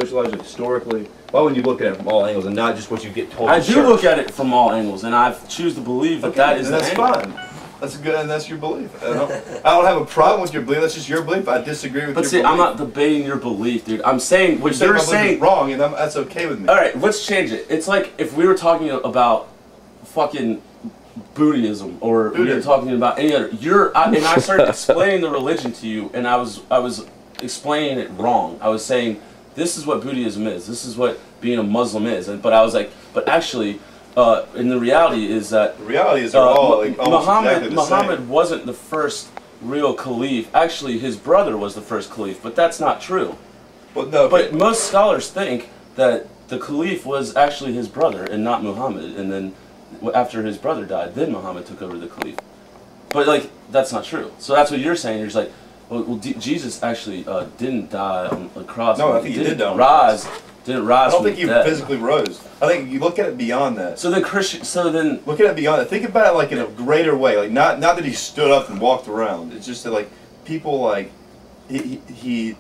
sociologically, historically? Why wouldn't you look at it from all angles and not just what you get told? I do look at it from all angles, and I choose to believe that that is the angle. That's fine. That's good, and that's your belief. I don't have a problem with your belief. That's just your belief. I disagree with your belief. But see, I'm not debating your belief, dude. I'm saying what you're saying is wrong, and that's okay with me. All right, let's change it. It's like if we were talking about fucking Buddhism, or we were talking about any other. And I started explaining the religion to you, and I was explaining it wrong. I was saying this is what Buddhism is. This is what being a Muslim is. But I was like, but actually. And the reality is that the reality is they're all like Muhammad wasn't the first real caliph. Actually, his brother was the first caliph, but that's not true. Well, no, but most scholars think that the caliph was actually his brother and not Muhammad. And then after his brother died, then Muhammad took over the caliph. But like that's not true. So that's what you're saying. You're just like, well Jesus actually didn't die on the cross. No, I think he did die. Didn't rise. I don't think he physically rose. I think you look at it beyond that. So then look at it beyond that. Think about it like in a greater way. Like not that he stood up and walked around. It's just that like people like he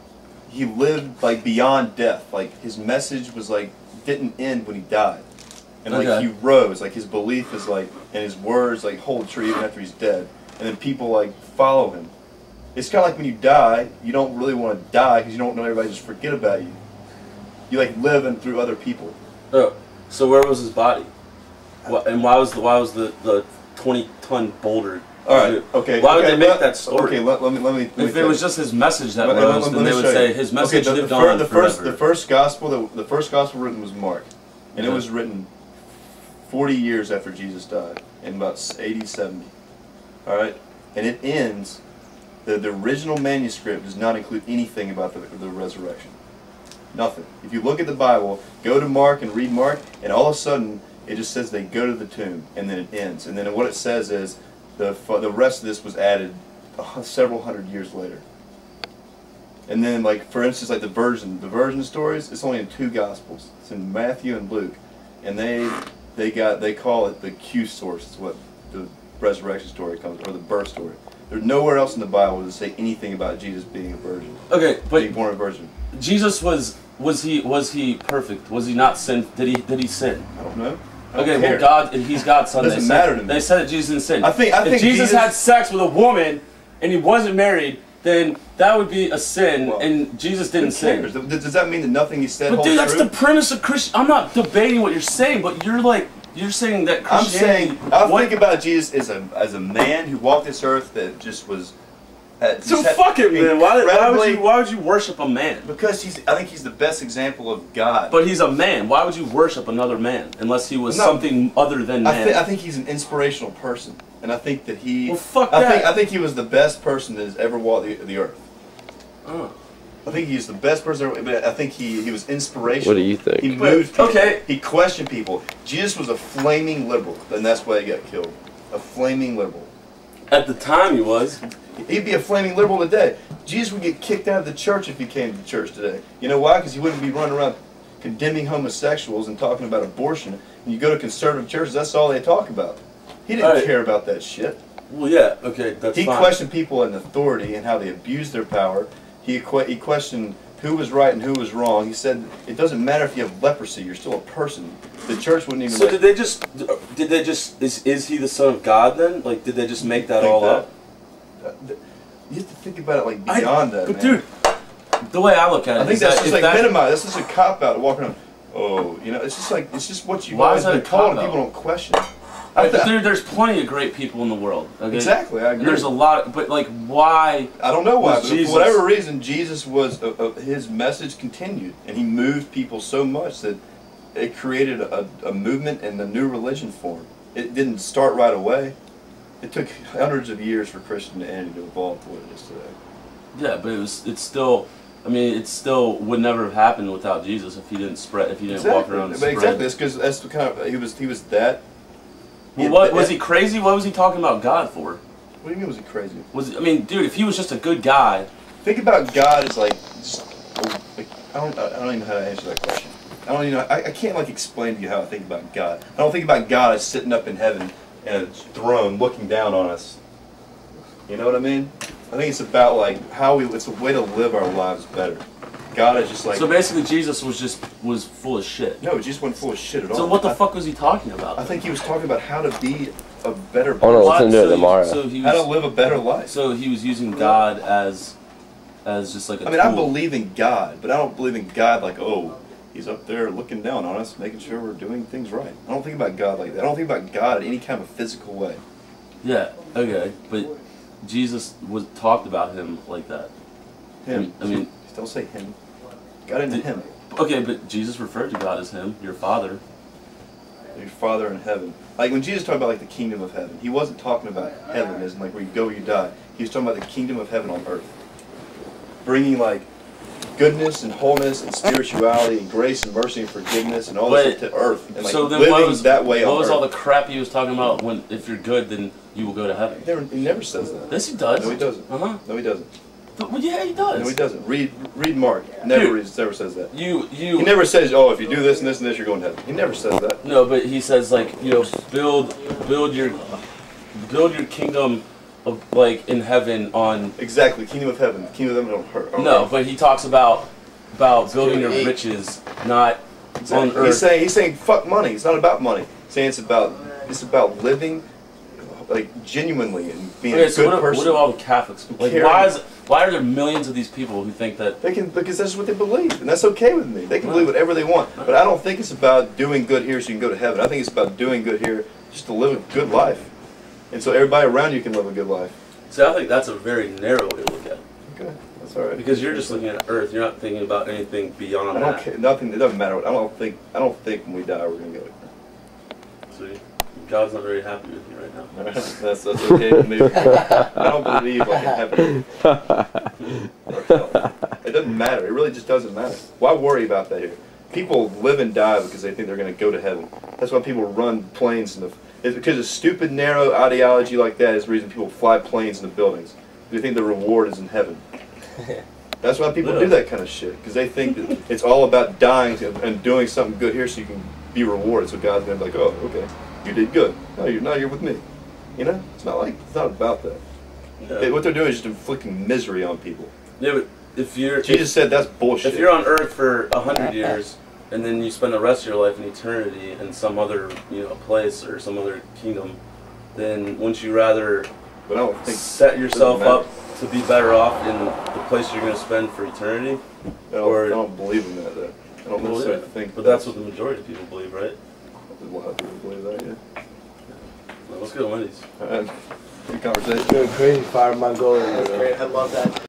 lived like beyond death. Like his message was like didn't end when he died, and like he rose. Like his belief is like and his words like hold true even after he's dead. And then people like follow him. It's kind of like when you die, you don't really want to die because you don't want everybody to just forget about you. You like live and through other people. Oh, so where was his body? And why was the 20-ton boulder? All right. Okay. Why would they make that story? Okay. Let me. If it was just his message that rose, then they would say his message lived on forever. The first gospel written was Mark, and it was written 40 years after Jesus died, in about 80, 70. All right, and it ends. The original manuscript does not include anything about the resurrection. Nothing. If you look at the Bible, go to Mark and read Mark, and all of a sudden it just says they go to the tomb, and then it ends. And then what it says is the rest of this was added several hundred years later. And then, like for instance, like the virgin stories, it's only in 2 Gospels. It's in Matthew and Luke, and they call it the Q source. It's what the resurrection story comes, or the birth story. There's nowhere else in the Bible to say anything about Jesus being a virgin. Okay, but being born a virgin. Jesus was he perfect? Was he not sin? Did he sin? I don't know. Okay, well God, he's God's son. Doesn't matter to me. They said that Jesus didn't sin. I think if Jesus had sex with a woman and he wasn't married, then that would be a sin, and Jesus didn't sin. Does that mean that nothing he said holds true? But dude, that's the premise of Christian. I'm not debating what you're saying, but you're saying that Christianity. I think about Jesus as a man who walked this earth that just was. So fuck it, man. Why would you worship a man? Because I think he's the best example of God. But he's a man. Why would you worship another man unless he was something other than man? I think he's an inspirational person, and I think that he. Well, fuck that. I think he was the best person that has ever walked the earth. I think he's the best person ever, but I think he was inspirational. What do you think? He moved people. Okay. He questioned people. Jesus was a flaming liberal, and that's why he got killed. A flaming liberal. At the time he was. He'd be a flaming liberal today. Jesus would get kicked out of the church if he came to the church today. You know why? Because he wouldn't be running around condemning homosexuals and talking about abortion. And you go to conservative churches, that's all they talk about. He didn't care about that shit. Well, yeah, okay, that's fine. He questioned people in authority and how they abused their power. He questioned who was right and who was wrong. He said, it doesn't matter if you have leprosy, you're still a person. The church wouldn't even... So did they just, is he the son of God then? Like, did they just make that all up? You have to think about it like beyond that, but man. Dude, the way I look at it, I think that's just like minimized. That's just a cop out walking around. Oh, you know, it's just what you've always been told, and people don't question. But there's plenty of great people in the world. Okay? Exactly, I agree. And there's a lot, but like, why? I don't know why, but for whatever reason, Jesus was his message continued, and he moved people so much that it created a movement and a new religion form. It didn't start right away. It took hundreds of years for Christianity to evolve to what it is today. Yeah, but it's still. I mean, it still would never have happened without Jesus if he didn't spread. If he didn't walk around and spread. Exactly, that's because that's the kind of he was that. Well, what was he crazy? What was he talking about God for? What do you mean was he crazy? I mean, dude, if he was just a good guy. Think about God as like I don't even know how to answer that question. I don't even know. I can't like explain to you how I think about God. I don't think about God as sitting up in heaven in a throne looking down on us. You know what I mean? I think it's about like how it's a way to live our lives better. God is just like. So basically, Jesus was full of shit. No, Jesus wasn't full of shit at all. So what the fuck was he talking about? I think he was talking about how to be a better person. I want to listen to it tomorrow. How to live a better life. So he was using God as just like a tool. I believe in God, but I don't believe in God like, oh, he's up there looking down on us, making sure we're doing things right. I don't think about God like that. I don't think about God in any kind of physical way. Yeah, okay, but Jesus talked about him like that. Him. I mean, don't say him. God into him. Okay, but Jesus referred to God as him, your Father. Your Father in heaven. Like when Jesus talked about like the kingdom of heaven, he wasn't talking about heaven as in like where you go, you die. He was talking about the kingdom of heaven on earth, bringing like goodness and wholeness and spirituality and grace and mercy and forgiveness and all this stuff to earth. And like so then living that way on earth. What was all the crap he was talking about? When if you're good, then you will go to heaven. He never says that. Yes, he does. No, he doesn't. No, he doesn't. Well, yeah, he does. No, he doesn't. Read Mark. Never says that. He never says, oh, if you do this and this and this, you're going to heaven. He never says that. No, but he says like, you know, build your kingdom of, like in heaven on exactly kingdom of heaven. Kingdom of heaven on earth. No, but he talks about building your riches, not on earth. He's saying fuck money. It's not about money. He's saying it's about living like genuinely and being a good person. What do all the Catholics like? Why are there millions of these people who think that because that's what they believe, and that's okay with me. They can believe whatever they want, but I don't think it's about doing good here so you can go to heaven. I think it's about doing good here just to live a good life, and so everybody around you can live a good life. So I think that's a very narrow way to look at it. Okay, that's all right. Because you're just looking at Earth. You're not thinking about anything beyond that. I don't care. Nothing. It doesn't matter. I don't think when we die we're gonna go there. See, God's not very happy with you right now. That's okay with me. I don't believe like in heaven. It doesn't matter. It really just doesn't matter. Why worry about that here? People live and die because they think they're going to go to heaven. That's why people run planes into. It's because of stupid, narrow ideology like that is the reason people fly planes into buildings. They think the reward is in heaven. That's why people do that kind of shit, because they think that it's all about dying and doing something good here so you can be rewarded. So God's going to be like, oh, okay, you did good. Now you're with me. You know, it's not about that. Yeah. What they're doing is just inflicting misery on people. Yeah, but Jesus said that's bullshit. If you're on Earth for 100 years and then you spend the rest of your life in eternity in some other place or some other kingdom, then wouldn't you rather set yourself up to be better off in the place you're going to spend for eternity? I don't believe in that though. I don't necessarily think. But that's what the majority of people believe, right? A lot of people believe that, yeah. Well, let's go to Wendy's. All right. Good conversation. Good, crazy. Fire my goal. That's great. I love that.